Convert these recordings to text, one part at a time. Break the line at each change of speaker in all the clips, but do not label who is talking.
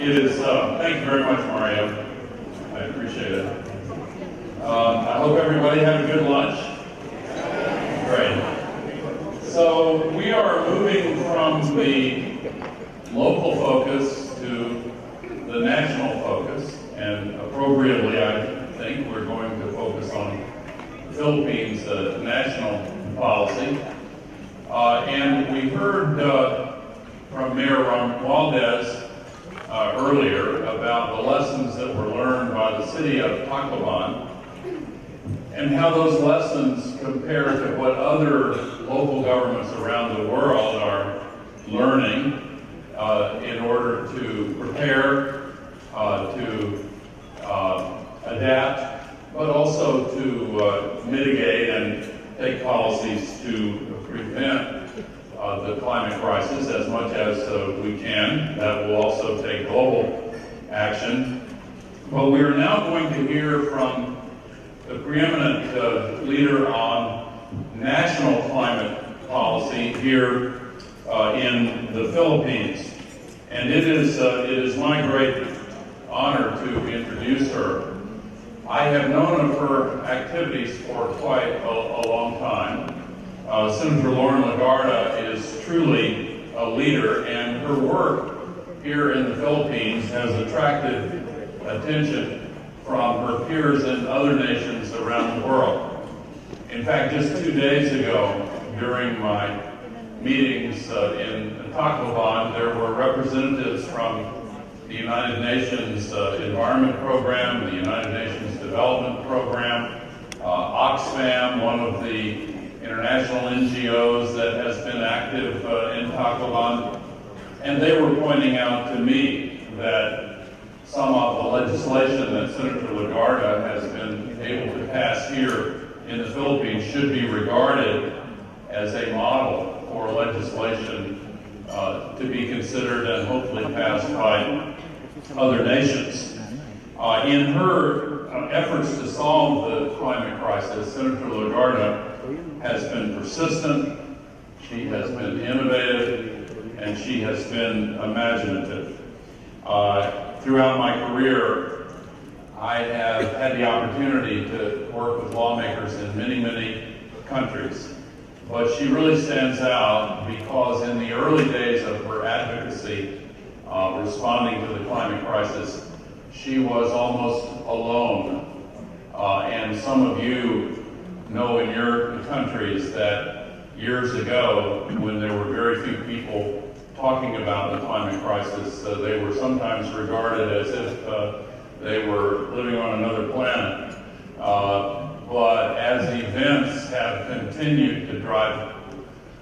It is, thank you very much, Mario. I appreciate it. I hope everybody had a good lunch. Great. So we are moving from the local focus to the national focus, and appropriately, I think we're going to focus on the Philippines' national policy. And we heard from Mayor Romualdez earlier about the lessons that were learned by the city of Tacloban and how those lessons compare to what other local governments around the world are learning in order to prepare, to adapt, but also to mitigate and take policies to prevent the climate crisis as much as we can. That will also take global action. But we are now going to hear from the preeminent leader on national climate policy here in the Philippines. And it is my great honor to introduce her. I have known of her activities for quite a long time. Senator Loren Legarda is truly a leader, and her work here in the Philippines has attracted attention from her peers in other nations around the world. In fact, just 2 days ago, during my meetings in Tacloban, there were representatives from the United Nations Environment Program, the United Nations Development Program, Oxfam, one of the international NGOs that has been active in Tacloban, and they were pointing out to me that some of the legislation that Senator Legarda has been able to pass here in the Philippines should be regarded as a model for legislation to be considered and hopefully passed by other nations. In her efforts to solve the climate crisis, Senator Legarda has been persistent, she has been innovative, and she has been imaginative. Throughout my career, I have had the opportunity to work with lawmakers in many, many countries. But she really stands out because in the early days of her advocacy, responding to the climate crisis, she was almost alone. And some of you know in your countries that years ago, when there were very few people talking about the climate crisis, they were sometimes regarded as if they were living on another planet. But as events have continued to drive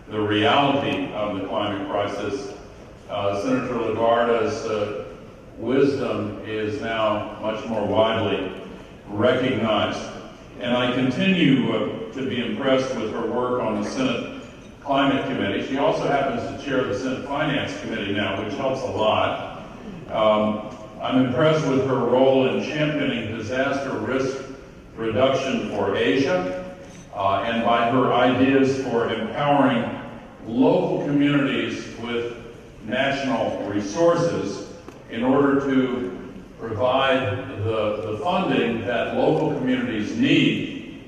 the reality of the climate crisis, Senator Legarda's wisdom is now much more widely recognized. And I continue to be impressed with her work on the Senate Climate Committee. She also happens to chair the Senate Finance Committee now, which helps a lot. I'm impressed with her role in championing disaster risk reduction for Asia, and by her ideas for empowering local communities with national resources in order to provide the funding that local communities need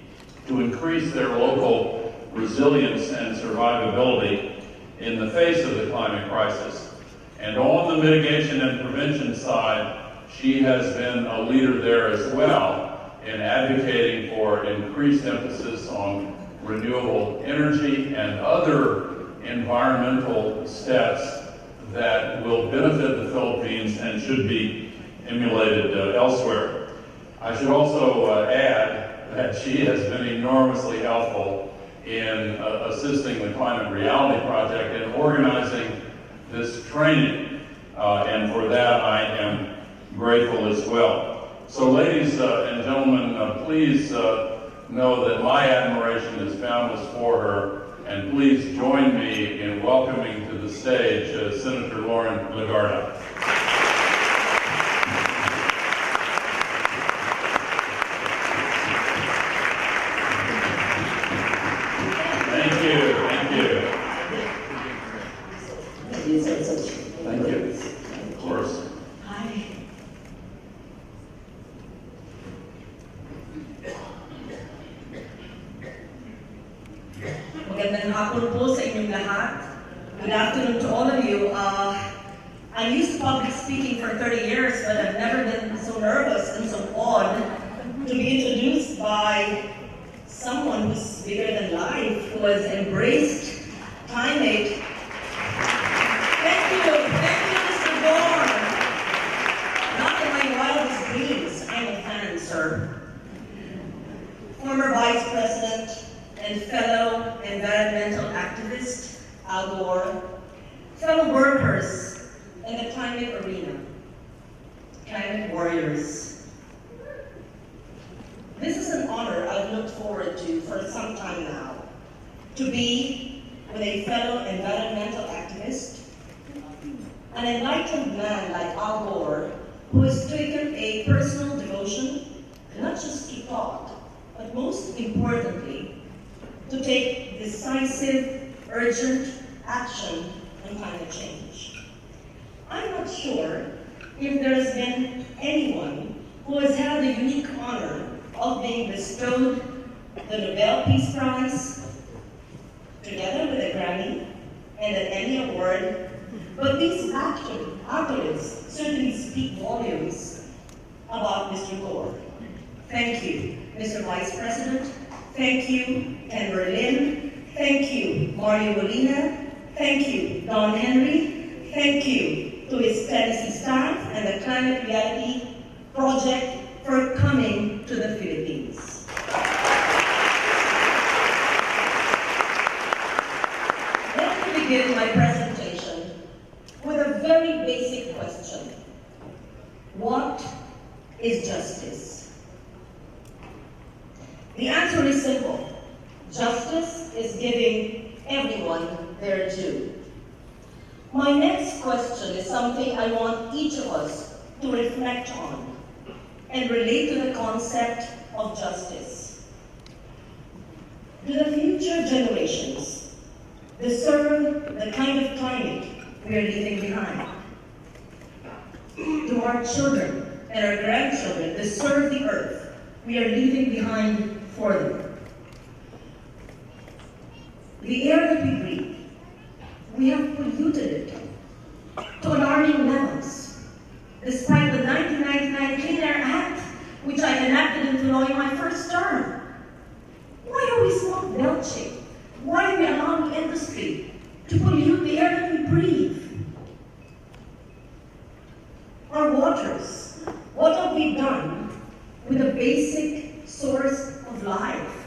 to increase their local resilience and survivability in the face of the climate crisis. And on the mitigation and prevention side, she has been a leader there as well in advocating for increased emphasis on renewable energy and other environmental steps that will benefit the Philippines and should be emulated elsewhere. I should also add that she has been enormously helpful in assisting the Climate Reality Project in organizing this training, and for that I am grateful as well. So ladies and gentlemen, please know that my admiration is boundless for her, and please join me in welcoming to the stage Senator Loren Legarda. Thank you.
You said such
Thank you. Of course.
Hi. po sa inyong lahat. Good afternoon to all of you. I'm used to public speaking for 30 years, but I've never been so nervous and so awed to be introduced by someone who's bigger than life, who has embraced climate. Thank you, Mr. Gore. Not in my wildest dreams, I'm a fan, sir. Former Vice President and fellow environmental activist, Al Gore, fellow workers in the climate arena, climate warriors. This is an honor I've looked forward to for some time now, to be with a fellow environmental activist, an enlightened man like Al Gore, who has taken a personal devotion, not just to thought, but most importantly, to take decisive, urgent action on climate change. I'm not sure if there's been anyone who has had the unique honor of being bestowed the Nobel Peace Prize, together with a Grammy and an Emmy Award, but these accolades certainly speak volumes about Mr. Gore. Thank you, Mr. Vice President. Thank you, Ken Berlin. Thank you, Mario Molina. Thank you, Don Henry. Thank you to his Tennessee staff and the Climate Reality Project for coming to the Philippines. Let me begin my presentation with a very basic question. What is justice? The answer is simple. Justice is giving everyone their due. My next question is something I want each of us to reflect on and relate to the concept of justice. Do the future generations deserve the kind of climate we are leaving behind? Do our children and our grandchildren deserve the earth we are leaving behind for them? The air that we breathe, we have polluted it to alarming levels. Despite the 1999 Clean Air Act, which I enacted into law in my first term. Why are we smoke belching? Why are we allowing industry to pollute the air that we breathe? Our waters, what have we done with the basic source of life?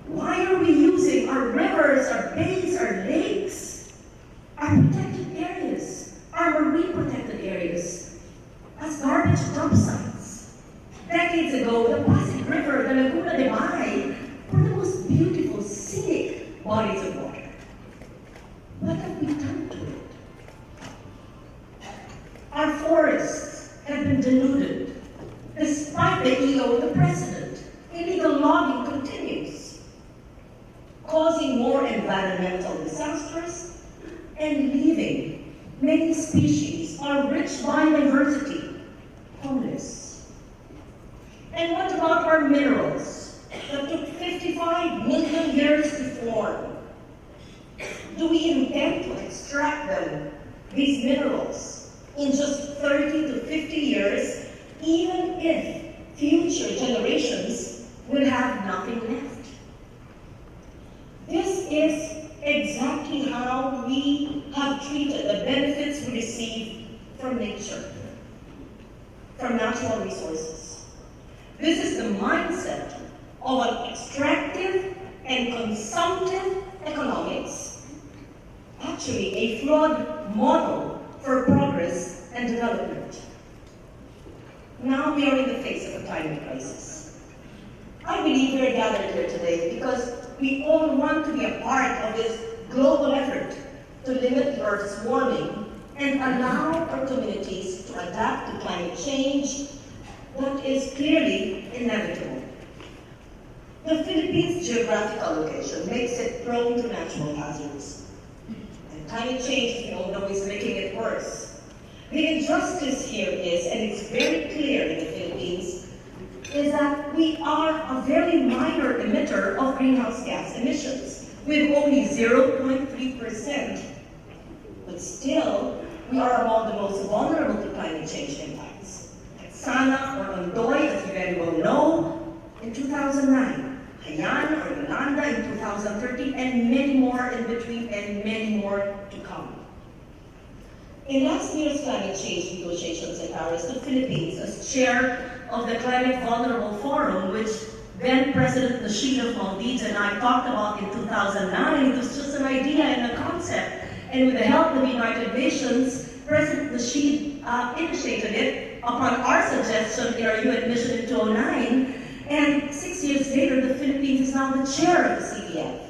Why are we using our rivers, our bays, our lakes, our protected areas, our marine protected areas as garbage dump sites? Decades ago, the Pasig River, the Laguna de Bay, were the most beautiful, scenic bodies of water. What have we done to it? Our forests have been denuded. Despite the EO of the president, illegal logging continues, causing more environmental disasters and leaving many species, our rich biodiversity, homeless. And what about our minerals that took 55 million years to form? Do we intend to extract them, these minerals, in just 30 to 50 years, even if future generations will have nothing left? This is exactly how we have treated the benefits we receive from nature, from natural resources. This is the mindset of an extractive and consumptive economics, actually a flawed model for progress and development. Now we are in the face of a climate crisis. I believe we are gathered here today because we all want to be a part of this global effort to limit the Earth's warming and allow our communities to adapt to climate change that is clearly inevitable. The Philippines' geographical location makes it prone to natural hazards. And climate change, we all know, is making it worse. The injustice here is, and it's very clear in the Philippines, is that we are a very minor emitter of greenhouse gas emissions. with only 0.3%. But still, we are among the most vulnerable to climate change impacts. Sana or Ondoy, as you very well know, in 2009. Haiyan or Yolanda in 2013, and many more in between, and many more to come. In last year's climate change negotiations in Paris, the Philippines, as chair of the Climate Vulnerable Forum, which then President Nasheed of Maldives and I talked about in 2009, it was just an idea and a concept. And with the help of the United Nations, President Nasheed initiated it upon our suggestion in our UN mission in 2009. And 6 years later, the Philippines is now the chair of the CBF.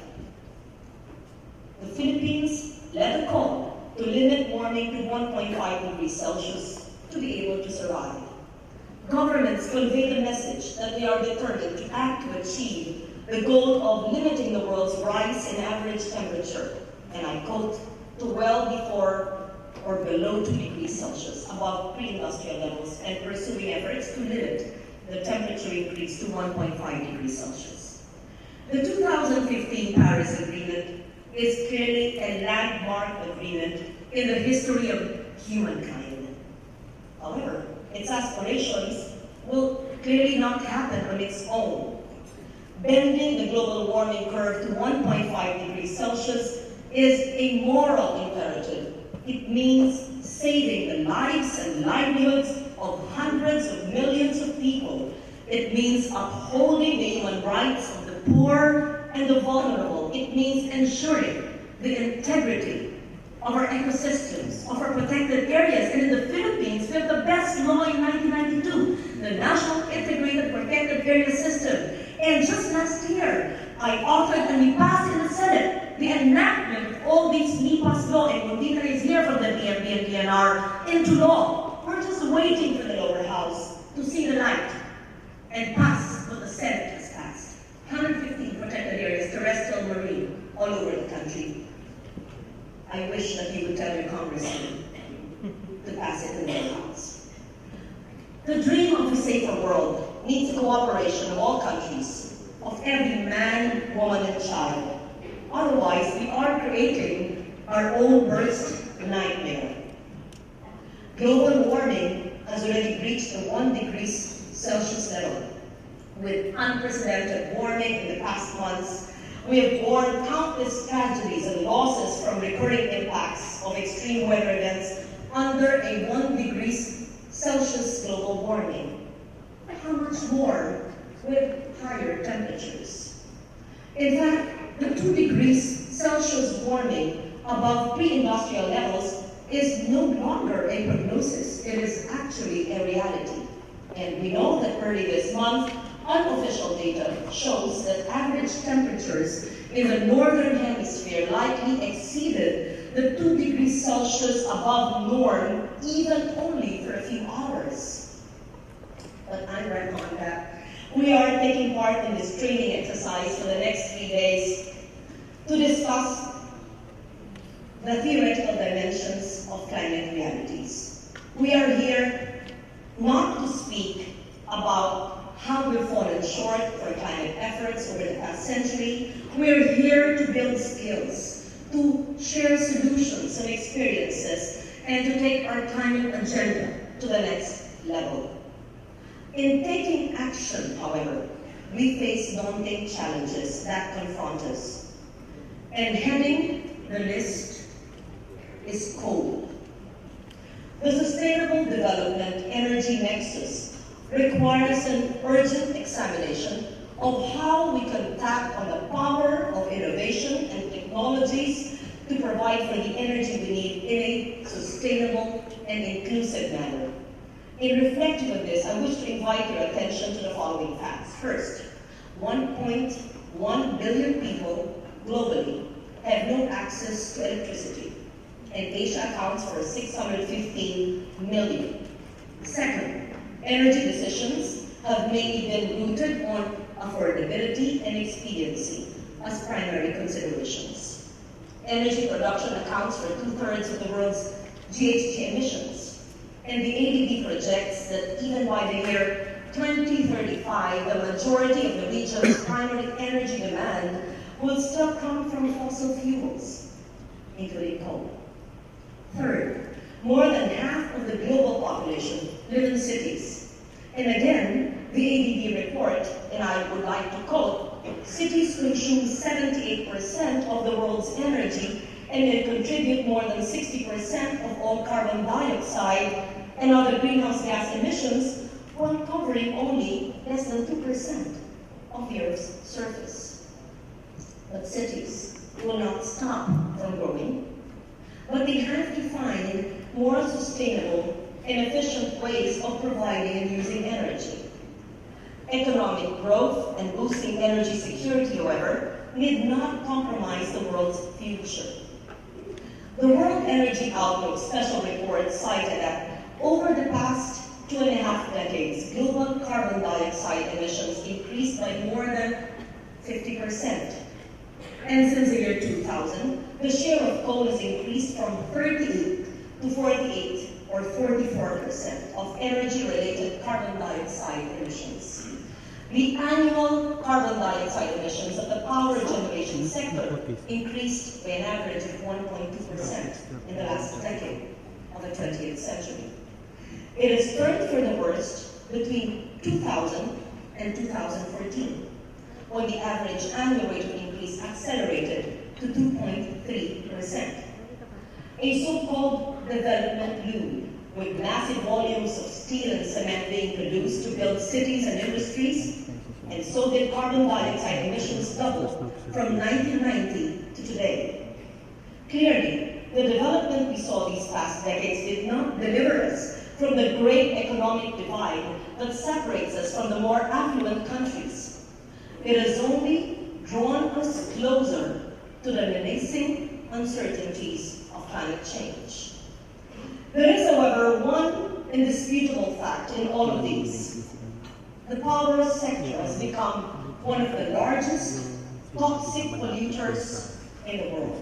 The Philippines led a call to limit warming to 1.5 degrees Celsius to be able to survive. Governments convey the message that they are determined to act to achieve the goal of limiting the world's rise in average temperature, and I quote, to well before or below 2 degrees Celsius, above pre-industrial levels, and pursuing efforts to limit the temperature increase to 1.5 degrees Celsius. The 2015 Paris Agreement is clearly a landmark agreement in the history of humankind. However, its aspirations will clearly not happen on its own. Bending the global warming curve to 1.5 degrees Celsius is a moral imperative. It means saving the lives and livelihoods of hundreds of millions of people. It means upholding the human rights of the poor and the vulnerable. It means ensuring the integrity of our ecosystems, of our protected areas. And in the Philippines, we have the best law in 1992, the National Integrated Protected Area System. And just last year, I authored and we passed in the Senate the enactment of all these NEPA's law, and Mundita is here from the DMV and DNR, into law. We're just waiting for the lower house to see the light and pass what the Senate has passed. 115 protected areas, terrestrial, marine, all over the country. I wish that you would tell your congressman to pass it in the lower house. The dream of a safer world needs the cooperation of all countries, of every man, woman, and child. Otherwise, we are creating our own worst nightmare. Global warming has already reached the 1 degree Celsius level. With unprecedented warming in the past months, we have borne countless tragedies and losses from recurring impacts of extreme weather events under a 1 degree Celsius global warming. But how much more with higher temperatures? In fact, the 2 degrees Celsius warming above pre-industrial levels is no longer a prognosis. It is actually a reality. And we know that early this month, unofficial data shows that average temperatures in the northern hemisphere likely exceeded the 2 degrees Celsius above norm, even only for a few hours. But I reckon that we are taking part in this training exercise for the next 3 days to discuss the theoretical dimensions of climate realities. We are here not to speak about how we've fallen short for climate efforts over the past century. We're here to build skills, to share solutions and experiences, and to take our climate agenda to the next level. In taking action, however, we face daunting challenges that confront us. And heading the list is coal. The Sustainable Development Energy Nexus requires an urgent examination of how we can tap on the power of innovation and technologies to provide for the energy we need in a sustainable and inclusive manner. In reflecting on this, I wish to invite your attention to the following facts. First, 1.1 billion people globally have no access to electricity, and Asia accounts for 615 million. Second, energy decisions have mainly been rooted on affordability and expediency as primary considerations. Energy production accounts for 2/3 of the world's GHG emissions, and the ADB projects that even by the year 2035, the majority of the region's primary energy demand will still come from fossil fuels, including coal. Third, more than half of the global population live in cities. And again, the ADB report, and I would like to quote, cities consume 78% of the world's energy and they contribute more than 60% of all carbon dioxide and other greenhouse gas emissions, while covering only less than 2% of the Earth's surface. But cities will not stop from growing, but they have to find more sustainable and efficient ways of providing and using energy. Economic growth and boosting energy security, however, need not compromise the world's future. The World Energy Outlook Special Report cited that over the past 2.5 decades, global carbon dioxide emissions increased by more than 50%. And since the year 2000, the share of coal has increased from 38 to 48 or 44% of energy-related carbon dioxide emissions. The annual carbon dioxide emissions of the power generation sector increased by an average of 1.2% in the last decade of the 20th century. It has turned for the worst between 2000 and 2014, when the average annual rate of increase accelerated to 2.3%. A so-called development loop, with massive volumes of steel and cement being produced to build cities and industries, and so did carbon dioxide emissions double from 1990 to today. Clearly, the development we saw these past decades did not deliver us from the great economic divide that separates us from the more affluent countries. It has only drawn us closer to the menacing uncertainties of climate change. There is, however, one indisputable fact in all of these. The power sector has become one of the largest toxic polluters in the world.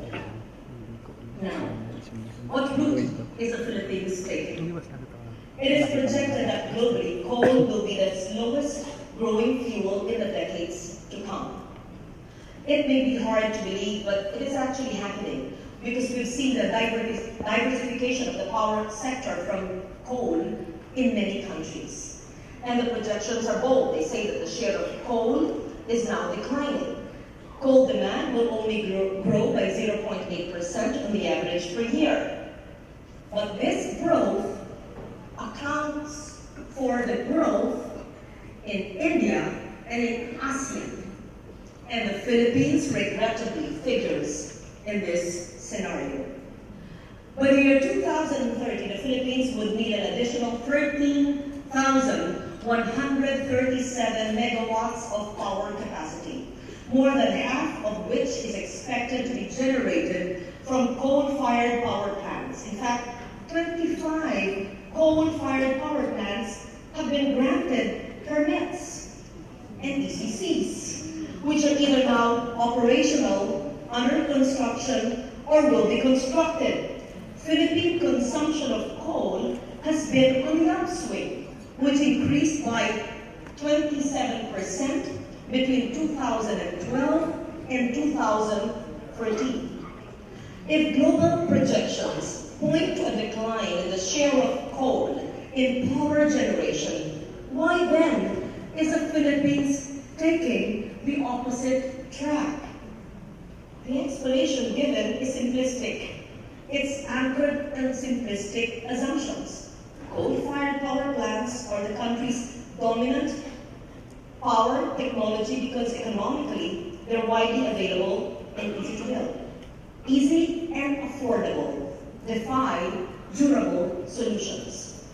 Now, what route is the Philippines taking? It is projected that globally, coal will be the slowest growing fuel in the decades to come. It may be hard to believe, but it is actually happening, because we've seen the diversification of the power sector from coal in many countries. And the projections are bold. They say that the share of coal is now declining. Coal demand will only grow by 0.8% on the average per year. But this growth accounts for the growth in India and in ASEAN. And the Philippines regrettably figures in this scenario. By the year 2030, the Philippines would need an additional 13,137 megawatts of power capacity, more than half of which is expected to be generated from coal-fired power plants. In fact, 25 coal-fired power plants have been granted permits and ECCs, which are either now operational, under construction, or will be constructed. Philippine consumption of coal has been on the upswing, which increased by 27% between 2012 and 2014. If global projections point to a decline in the share of coal in power generation, why then is the Philippines taking the opposite track? The explanation given is simplistic. It's anchored in simplistic assumptions. Coal-fired power plants are the country's dominant power technology because economically they're widely available and easy to build. Easy and affordable, defy durable solutions.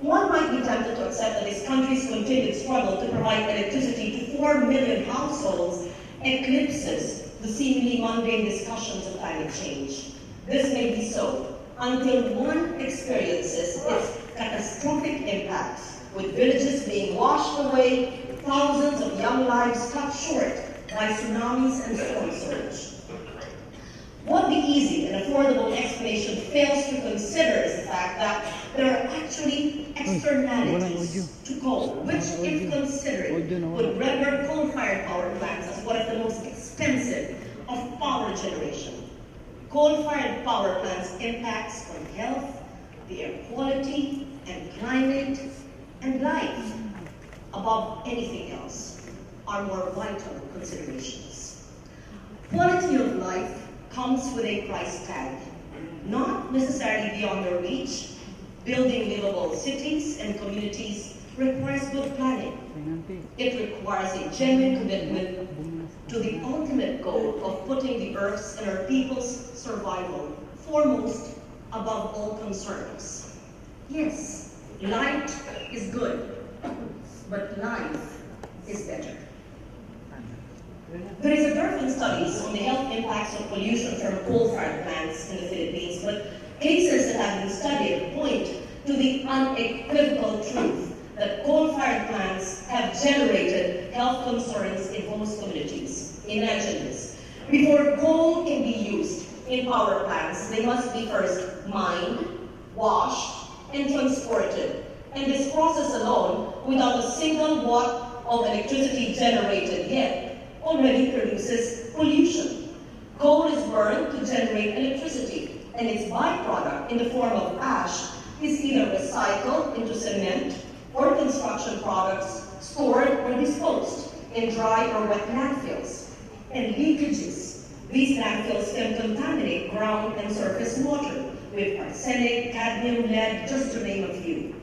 One might be tempted to accept that this country's continued struggle to provide electricity to 4 million households eclipses the seemingly mundane discussions of climate change. This may be so until one experiences its catastrophic impacts, with villages being washed away, thousands of young lives cut short by tsunamis and storm surge. What the easy and affordable explanation fails to consider is the fact that there are actually externalities to coal, which, if considered, would render coal-fired power plants as one of the most expensive of power generation. Coal-fired power plants' impacts on health, the air quality, and climate, and life, above anything else, are more vital considerations. Quality of life comes with a price tag, not necessarily beyond their reach. Building livable cities and communities requires good planning. It requires a genuine commitment to the ultimate goal of putting the Earth's and our people's survival foremost above all concerns. Yes, light is good, but life is better. There is a dearth in studies on the health impacts of pollution from coal-fired plants in the Philippines, but cases that have been studied point to the unequivocal truth that coal-fired plants have generated health concerns in host communities. Imagine this. Before coal can be used in power plants, they must be first mined, washed, and transported. And this process alone, without a single watt of electricity generated yet, already produces pollution. Coal is burned to generate electricity, and its byproduct in the form of ash is either recycled into cement or construction products stored or disposed in dry or wet landfills. And leakages. These landfills can contaminate ground and surface water with arsenic, cadmium, lead, just to name a few.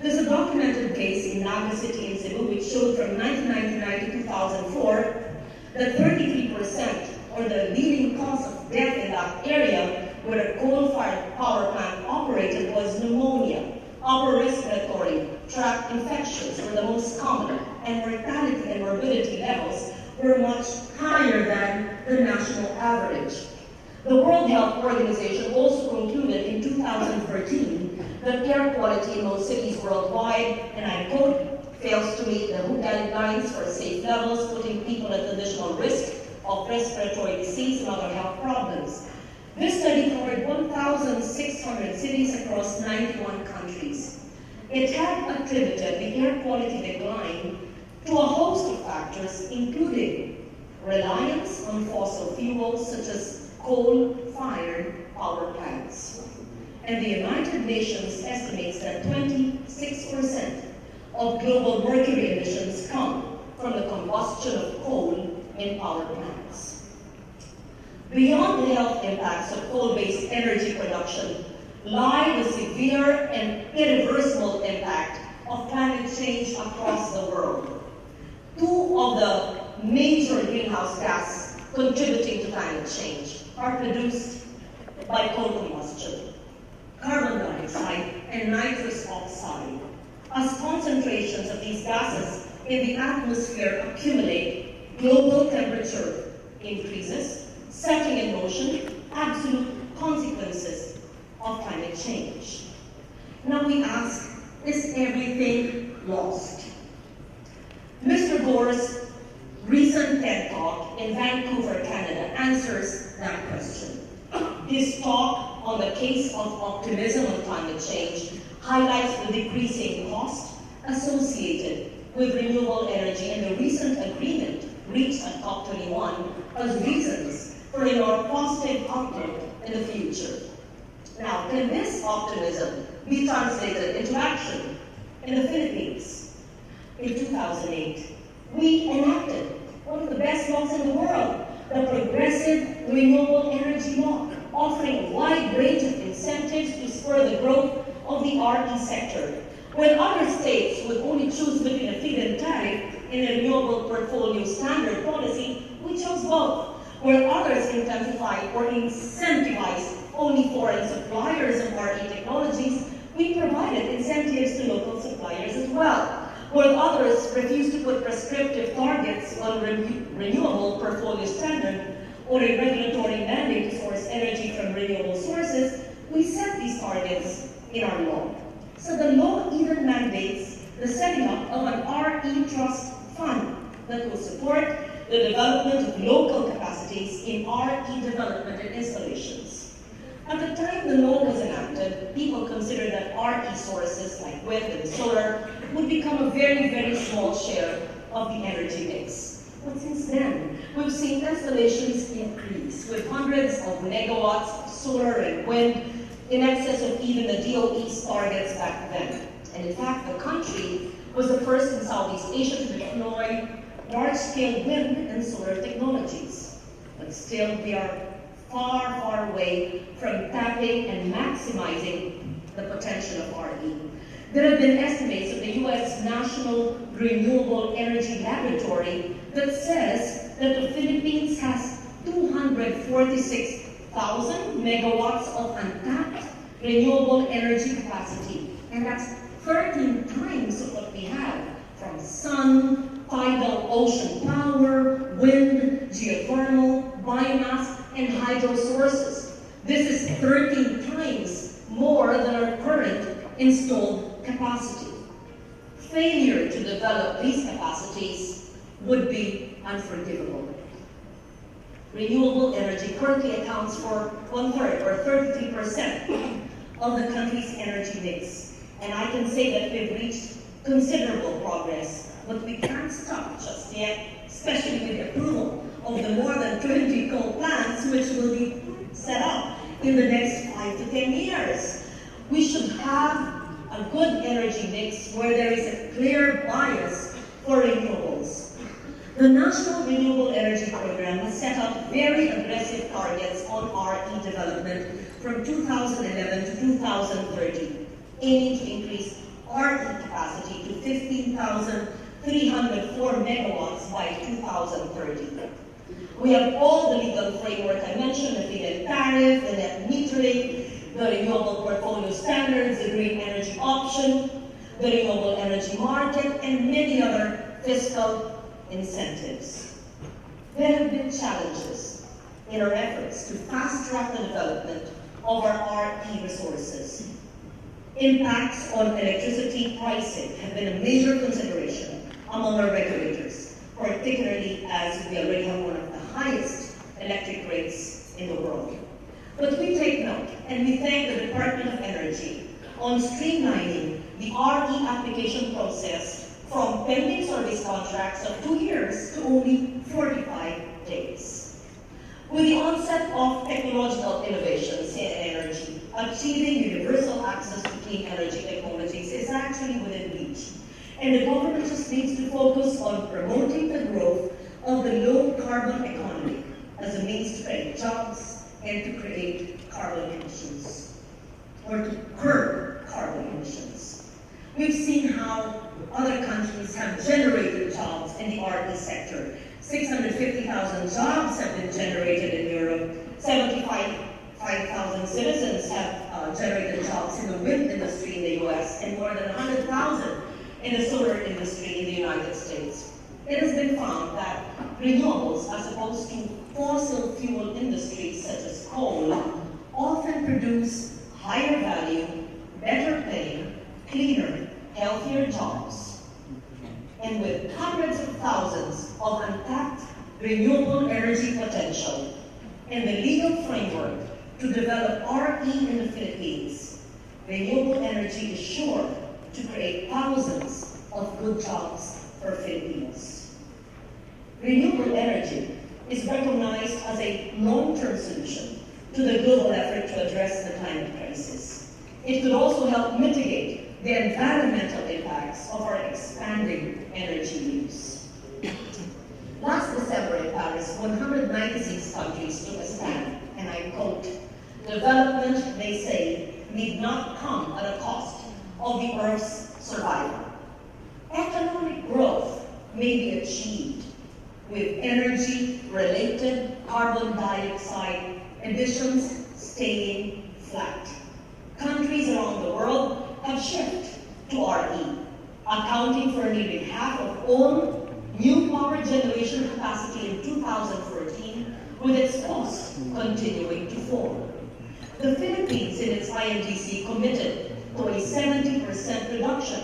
There's a documented case in Naga City in Cebu which showed from 1999 to 2004 that 33%, or the leading cause of death in that area where a coal-fired power plant operated, was pneumonia. Upper respiratory tract infections were the most common, and mortality and morbidity levels were much higher than the national average. The World Health Organization also concluded in 2013 that air quality in most cities worldwide, and I quote, fails to meet the WHO guidelines for safe levels, putting people at additional risk of respiratory disease and other health problems. This study covered 1,600 cities across 91 countries. It had attributed the air quality decline to a host of factors, including reliance on fossil fuels such as coal-fired power plants. And the United Nations estimates that 26% of global mercury emissions come from the combustion of coal in power plants. Beyond the health impacts of coal-based energy production lie the severe and irreversible impact of climate change across the world. Two of the major greenhouse gases contributing to climate change are produced by coal combustion: carbon dioxide and nitrous oxide. As concentrations of these gases in the atmosphere accumulate, global temperature increases, setting in motion absolute consequences of climate change. Now we ask, is everything lost? Mr. Gore's recent TED Talk in Vancouver, Canada answers that question. His talk on the case of optimism on climate change highlights the decreasing cost associated with renewable energy and the recent agreement reached at COP21 as reasons for a more positive outlook in the future. Now, can this optimism be translated into action? In the Philippines, in 2008, we enacted one of the best laws in the world, the Progressive Renewable Energy Law, offering a wide range of incentives to spur the growth of the RE sector. When other states would only choose between a feed-in tariff and a renewable portfolio standard policy, we chose both. Where others intensify or incentivize only foreign suppliers of RE technologies, we provided incentives to local suppliers as well. Where others refused to put prescriptive targets on renewable portfolio standard or a regulatory mandate to source energy from renewable sources, we set these targets in our law. So the law even mandates the setting up of an RE trust fund that will support the development of local capacities in RE development and installations. At the time the law was enacted, people considered that RE sources like wind and solar would become a very, very small share of the energy mix. But since then, we've seen installations increase with hundreds of megawatts of solar and wind in excess of even the DOE's targets back then. And in fact, the country was the first in Southeast Asia to deploy large-scale wind and solar technologies. But still, we are far, far away from tapping and maximizing the potential of RE. There have been estimates of the U.S. National Renewable Energy Laboratory that says that the Philippines has 246,000 megawatts of untapped renewable energy capacity. And that's 13 times of what we have from sun, tidal ocean power, wind, geothermal, biomass, and hydro sources. This is 13 times more than our current installed capacity. Failure to develop these capacities would be unforgivable. Renewable energy currently accounts for 1/3 or 33% of the country's energy mix. And I can say that we've reached considerable progress, but we can't stop just yet, especially with the approval of the more than 20 coal plants which will be set up in the next 5 to 10 years. We should have a good energy mix where there is a clear bias for renewables. The National Renewable Energy Program has set up very aggressive targets on RE development from 2011 to 2030, aiming to increase RE capacity to 15,304 megawatts by 2030. We have all the legal framework I mentioned, the feed-in tariff, the net metering, the renewable portfolio standards, the green energy option, the renewable energy market, and many other fiscal incentives. There have been challenges in our efforts to fast-track the development of our RE resources. Impacts on electricity pricing have been a major consideration among our regulators, particularly as we already have one of the highest electric rates in the world. But we take note, and we thank the Department of Energy on streamlining the RE application process from pending service contracts of 2 years to only 45 days. With the onset of technological innovations in energy, achieving universal access to clean energy technologies is actually within reach. And the government just needs to focus on promoting the growth of the low-carbon economy as a means to create jobs and to create carbon emissions, or to curb carbon emissions. We've seen how other countries have generated jobs in the RE sector. 650,000 jobs have been generated in Europe. 75,000 citizens have generated jobs in the wind industry in the US, and more than 100,000 in the solar industry in the United States. It has been found that renewables, as opposed to fossil fuel industries such as coal, often produce higher value, better paying, cleaner, healthier jobs. And with hundreds of thousands of untapped renewable energy potential and the legal framework to develop RE in the Philippines, renewable energy is sure to create thousands of good jobs for Filipinos. Renewable energy is recognized as a long-term solution to the global effort to address the climate crisis. It could also help mitigate the environmental impacts of our expanding energy use. Last December in Paris, 196 countries took a stand, and I quote, "Development, they say, need not come at a cost of the Earth's survival. Economic growth may be achieved with energy-related carbon dioxide emissions staying flat. Countries around the world have shifted to RE, accounting for nearly half of all new power generation capacity in 2014, with its costs continuing to fall. The Philippines, in its INDC, committed to a 70% reduction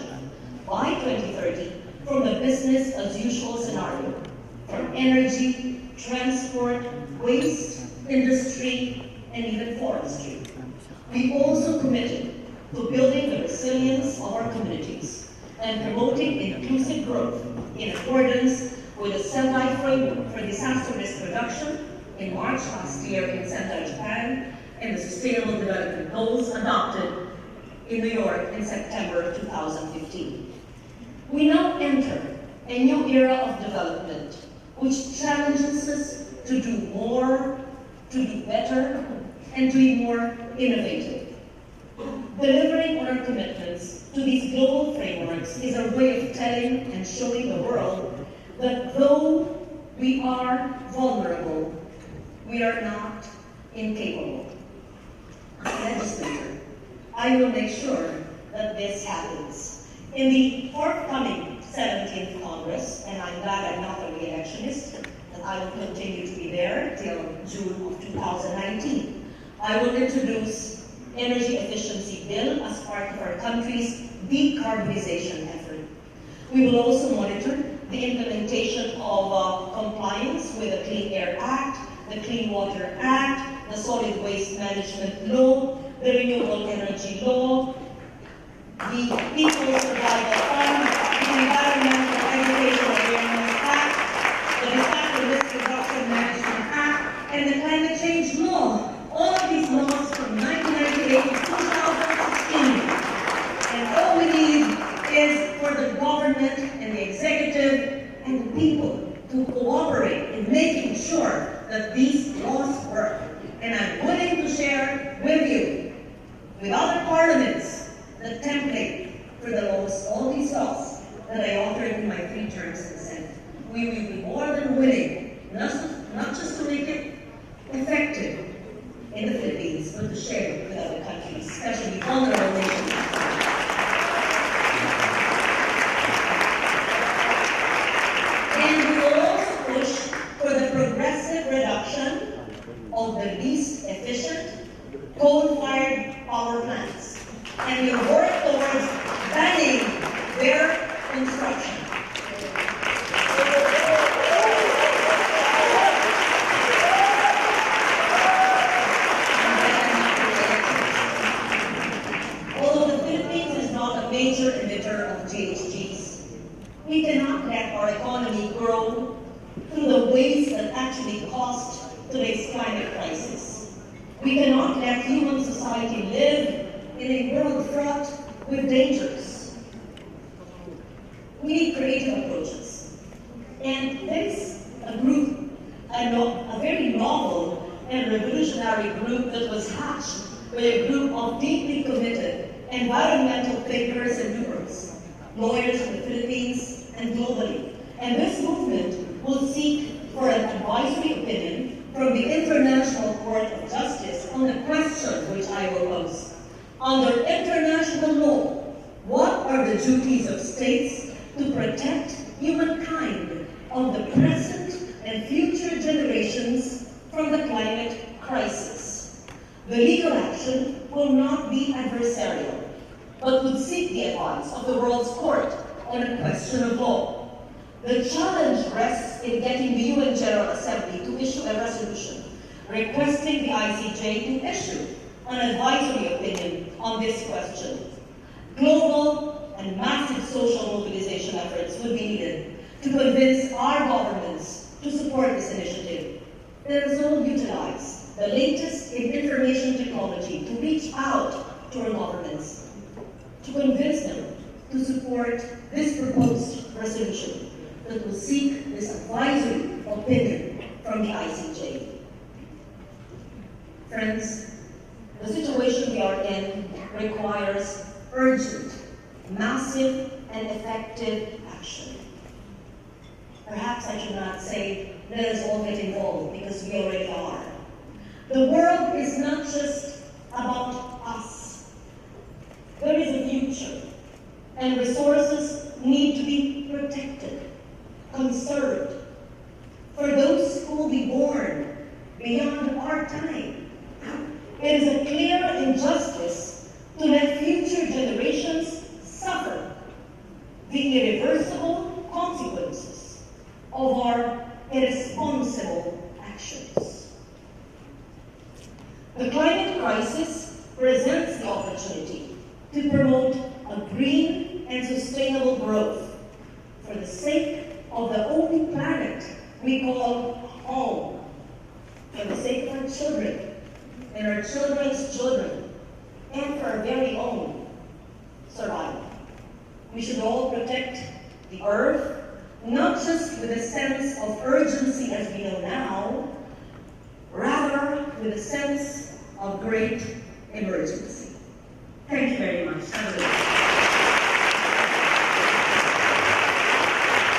by 2030 from the business-as-usual scenario, from energy, transport, waste, industry, and even forestry. We also committed to building the resilience of our communities and promoting inclusive growth in accordance with a Sendai framework for disaster risk reduction in March last year in Sendai, Japan, and the Sustainable Development Goals adopted in New York in September 2015. We now enter a new era of development, which challenges us to do more, to do better, and to be more innovative. Delivering on our commitments to these global frameworks is our way of telling and showing the world that though we are vulnerable, we are not incapable. As a legislator, I will make sure that this happens. In the forthcoming 17th Congress, and I'm glad I'm not a re-electionist, that I will continue to be there till June of 2019. I will introduce energy efficiency bill as part of our country's decarbonization effort. We will also monitor the implementation of compliance with the Clean Air Act, the Clean Water Act, the Solid Waste Management Law, the Renewable Energy Law, the People's Survival Fund, the Environmental Education Awareness Act, the Disaster Risk Reduction Management Act, and the Climate Change Law. All of these laws from 1998 to 2016. And all we need is for the government and the executive and the people to cooperate in making sure that these laws work. And I'm willing to share with you, with other parliaments, the template for the laws, all these laws that I authored in my 3 terms in the Senate. We will be more than willing, not just to make it effective in the Philippines, but to share it with other countries, especially vulnerable nations. And we will also push for the progressive reduction of the least efficient coal-fired power plants, and we will work towards banning their construction. Major emitter of GHGs. We cannot let our economy grow through the ways that actually caused today's climate crisis. We cannot let human society live in a world fraught with dangers. We need creative approaches. And there's a group, a very novel and revolutionary group that was hatched by a group of deeply committed environmental thinkers and doers, lawyers in the Philippines and globally. And this movement will seek for an advisory opinion from the International Court of Justice on the question which I will pose. Under international law, what are the duties of states to protect humankind of the present and future generations from the climate crisis? The legal action will not be adversarial, but would seek the advice of the world's court on a question of law. The challenge rests in getting the UN General Assembly to issue a resolution requesting the ICJ to issue an advisory opinion on this question. Global and massive social mobilization efforts would be needed to convince our governments to support this initiative. Let us all utilize the latest in information technology to reach out to our governments, to convince them to support this proposed resolution that will seek this advisory opinion from the ICJ. Friends, the situation we are in requires urgent, massive, and effective action. Perhaps I should not say, let us all get involved, because we already are. The world is not just about us. There is a future, and resources need to be protected, conserved, for those who will be born beyond our time. It is a clear injustice to let future generations suffer the irreversible consequences of our irresponsible actions. The climate crisis presents the opportunity to promote a green and sustainable growth for the sake of the only planet we call home, for the sake of our children and our children's children, and for our very own survival. We should all protect the earth, not just with a sense of urgency as we know now, rather with a sense of great emergency. Thank you very much. Have a good day.